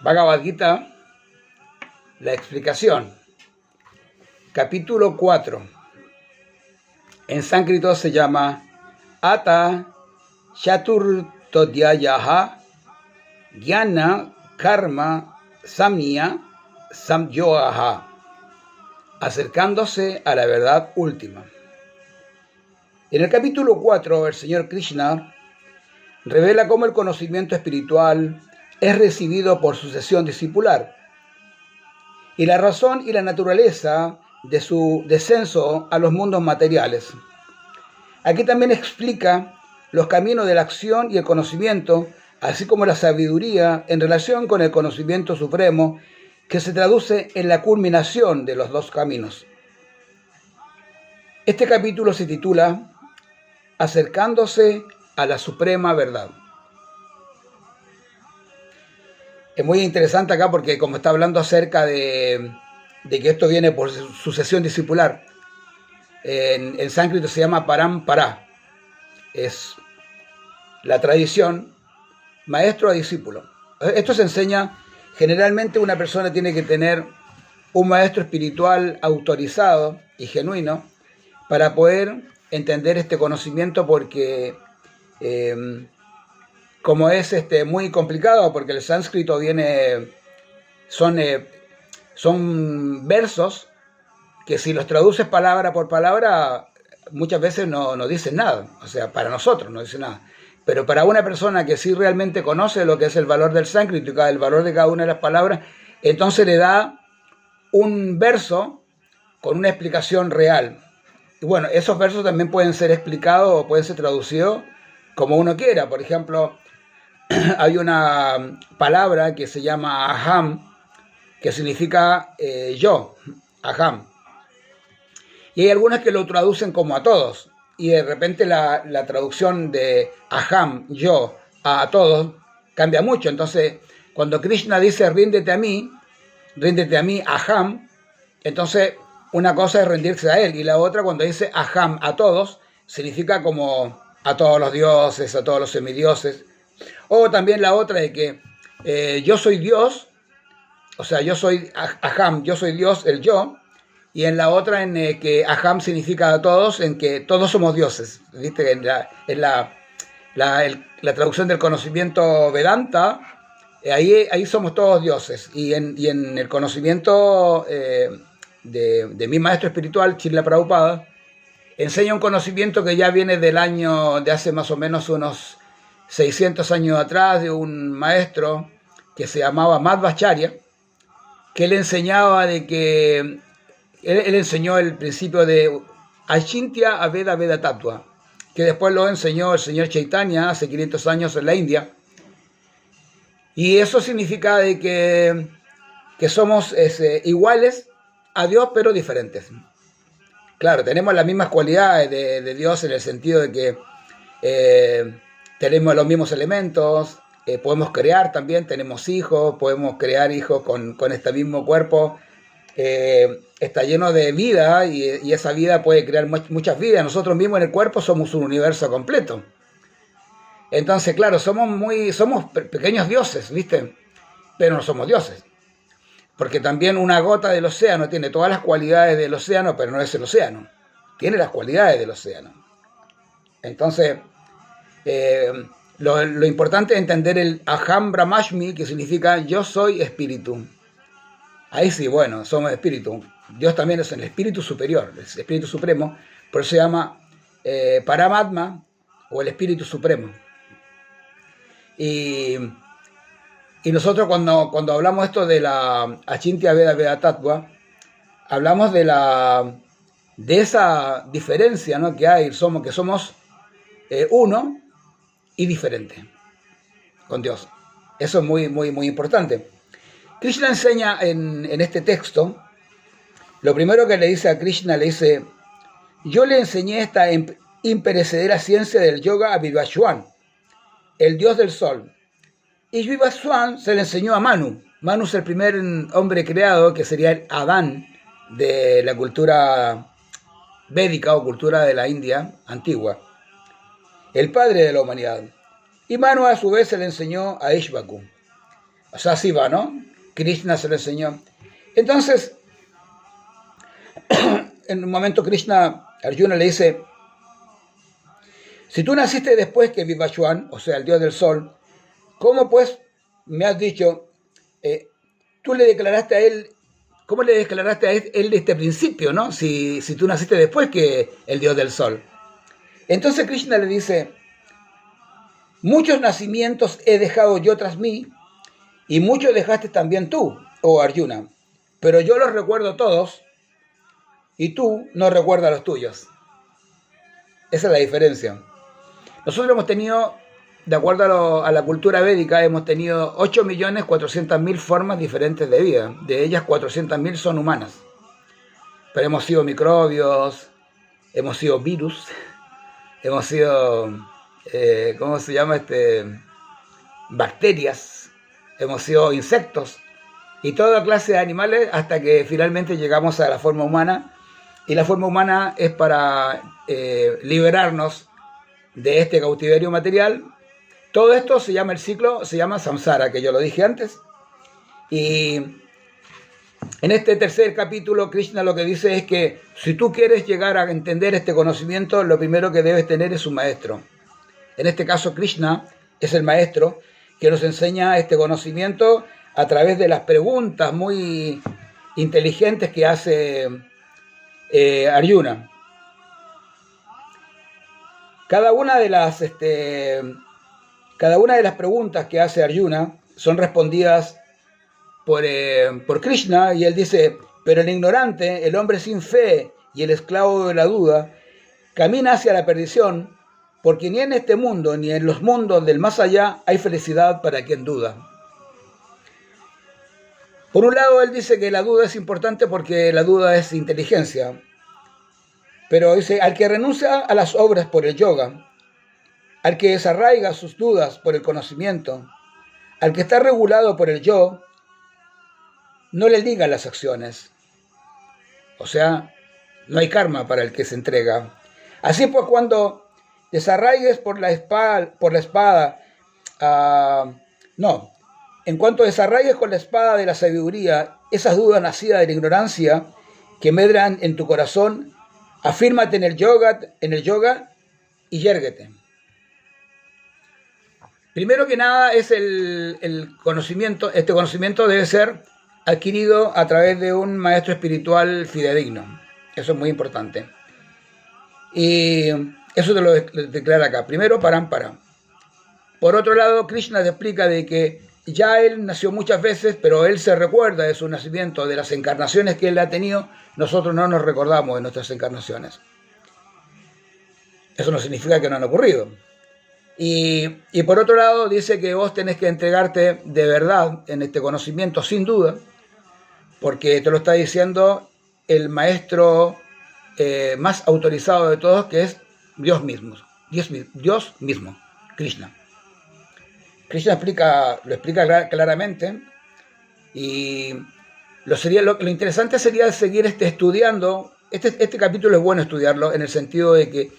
Bhagavad Gita, la explicación, capítulo 4. En sánscrito se llama Ata Chaturtodhyayaha Jnana Karma Samnya Samyogaha, acercándose a la verdad última. En el capítulo 4, el Señor Krishna revela cómo el conocimiento espiritual es recibido por sucesión discipular y la razón y la naturaleza de su descenso a los mundos materiales. Aquí también explica los caminos de la acción y el conocimiento, así como la sabiduría en relación con el conocimiento supremo, que se traduce en la culminación de los dos caminos. Este capítulo se titula Acercándose a la Suprema Verdad. Es muy interesante acá porque como está hablando acerca de que esto viene por sucesión discipular, en sánscrito se llama parampara, es la tradición maestro a discípulo. Esto se enseña, generalmente una persona tiene que tener un maestro espiritual autorizado y genuino para poder entender este conocimiento, porque como es muy complicado, porque el sánscrito son versos que si los traduces palabra por palabra muchas veces no dicen nada, o sea, para nosotros no dicen nada, pero para una persona que sí realmente conoce lo que es el valor del sánscrito y el valor de cada una de las palabras, entonces le da un verso con una explicación real. Y bueno, esos versos también pueden ser explicados o pueden ser traducidos como uno quiera. Por ejemplo, hay una palabra que se llama aham, que significa yo, aham. Y hay algunas que lo traducen como a todos. Y de repente la traducción de aham, yo, a todos, cambia mucho. Entonces, cuando Krishna dice ríndete a mí, aham, entonces una cosa es rendirse a él. Y la otra, cuando dice aham, a todos, significa como a todos los dioses, a todos los semidioses. O también la otra de que yo soy Dios, o sea, yo soy aham, yo soy Dios, el yo, y en la otra en que aham significa a todos, en que todos somos dioses. ¿Viste? En la traducción del conocimiento Vedanta, ahí somos todos dioses. Y en el conocimiento de mi maestro espiritual, Srila Prabhupada, enseña un conocimiento que ya viene de hace más o menos unos 600 años atrás, de un maestro que se llamaba Madhvacharya, que él enseñaba de que él enseñó el principio de Achintya Aveda Veda Tattva, que después lo enseñó el señor Chaitanya hace 500 años en la India. Y eso significa de que somos iguales a Dios, pero diferentes. Claro, tenemos las mismas cualidades de Dios, en el sentido de que tenemos los mismos elementos, podemos crear también, tenemos hijos, podemos crear hijos con este mismo cuerpo, está lleno de vida y esa vida puede crear muchas vidas. Nosotros mismos en el cuerpo somos un universo completo. Entonces, claro, somos pequeños dioses, ¿viste? Pero no somos dioses. Porque también una gota del océano tiene todas las cualidades del océano, pero no es el océano. Tiene las cualidades del océano. Entonces, lo importante es entender el Aham Brahmashmi, que significa yo soy espíritu. Ahí sí, bueno, somos espíritu. Dios también es el espíritu superior, el espíritu supremo, por eso se llama Paramatma o el espíritu supremo. Y nosotros cuando hablamos esto de la Achintya Veda Veda Tattva, hablamos de esa diferencia, ¿no?, que hay, que somos uno y diferente con Dios. Eso es muy, muy, muy importante. Krishna enseña en este texto, lo primero que le dice a Krishna, le dice: yo le enseñé esta imperecedera ciencia del yoga a Vivaswan, el dios del sol. Y Vivaswan se le enseñó a Manu. Manu es el primer hombre creado, que sería el Adán de la cultura védica o cultura de la India antigua, el padre de la humanidad. Y Manu a su vez se le enseñó a Ishvaku. O sea, así va, ¿no? Krishna se lo enseñó. Entonces, en un momento Krishna, Arjuna le dice, si tú naciste después que Vivaswan, o sea, el dios del sol, ¿cómo pues me has dicho, tú le declaraste a él, cómo le declaraste a él desde el principio, ¿no? Si tú naciste después que el dios del sol. Entonces Krishna le dice, muchos nacimientos he dejado yo tras mí, y muchos dejaste también tú, oh Arjuna, pero yo los recuerdo todos, y tú no recuerdas los tuyos. Esa es la diferencia. Nosotros hemos tenido, de acuerdo a la cultura védica, hemos tenido 8.400.000 formas diferentes de vida. De ellas 400.000 son humanas. Pero hemos sido microbios, hemos sido virus, hemos sido, ¿cómo se llama? Bacterias, hemos sido insectos y toda clase de animales hasta que finalmente llegamos a la forma humana. Y la forma humana es para liberarnos de este cautiverio material. Todo esto se llama el ciclo, se llama samsara, que yo lo dije antes. Y en este tercer capítulo, Krishna lo que dice es que si tú quieres llegar a entender este conocimiento, lo primero que debes tener es un maestro. En este caso, Krishna es el maestro que nos enseña este conocimiento a través de las preguntas muy inteligentes que hace Arjuna. Cada una de las preguntas que hace Arjuna son respondidas por Krishna, y él dice, pero el ignorante, el hombre sin fe y el esclavo de la duda, camina hacia la perdición, porque ni en este mundo ni en los mundos del más allá hay felicidad para quien duda. Por un lado, él dice que la duda es importante porque la duda es inteligencia. Pero dice, al que renuncia a las obras por el yoga, al que desarraiga sus dudas por el conocimiento, al que está regulado por el yo, no le liga las acciones. O sea, no hay karma para el que se entrega. Así pues, cuando desarraigues por la espada, en cuanto desarraigues con la espada de la sabiduría esas dudas nacidas de la ignorancia que medran en tu corazón, afírmate en el yoga y yérguete. Primero que nada es el conocimiento. Este conocimiento debe ser adquirido a través de un maestro espiritual fidedigno. Eso es muy importante. Y eso te lo declara acá. Primero, parampara. Por otro lado, Krishna te explica de que ya él nació muchas veces, pero él se recuerda de su nacimiento, de las encarnaciones que él ha tenido. Nosotros no nos recordamos de nuestras encarnaciones. Eso no significa que no han ocurrido. Y por otro lado, dice que vos tenés que entregarte de verdad en este conocimiento, sin duda, porque te lo está diciendo el maestro más autorizado de todos, que es Dios mismo, Krishna. Krishna lo explica claramente, y lo interesante sería seguir estudiando. Este capítulo es bueno estudiarlo en el sentido de que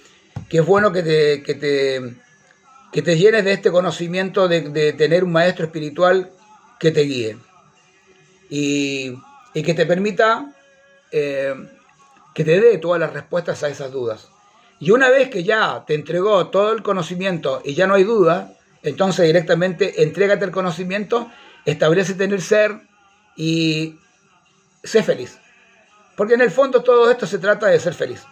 es bueno que te llenes de este conocimiento de tener un maestro espiritual que te guíe y que te permita que te dé todas las respuestas a esas dudas. Y una vez que ya te entregó todo el conocimiento y ya no hay duda, entonces directamente entrégate el conocimiento, establécete en el ser y sé feliz. Porque en el fondo todo esto se trata de ser feliz.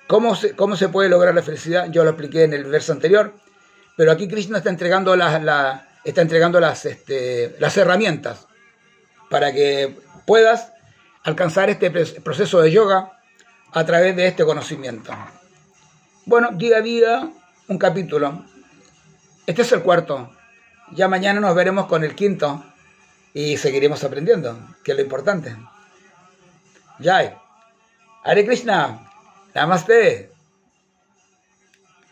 ¿Cómo se puede lograr la felicidad? Yo lo expliqué en el verso anterior, pero aquí Krishna está entregando las herramientas para que puedas alcanzar este proceso de yoga a través de este conocimiento. Bueno, día a día, un capítulo. Este es el cuarto. Ya mañana nos veremos con el quinto y seguiremos aprendiendo, que es lo importante. Jai. Hare Krishna. Namaste.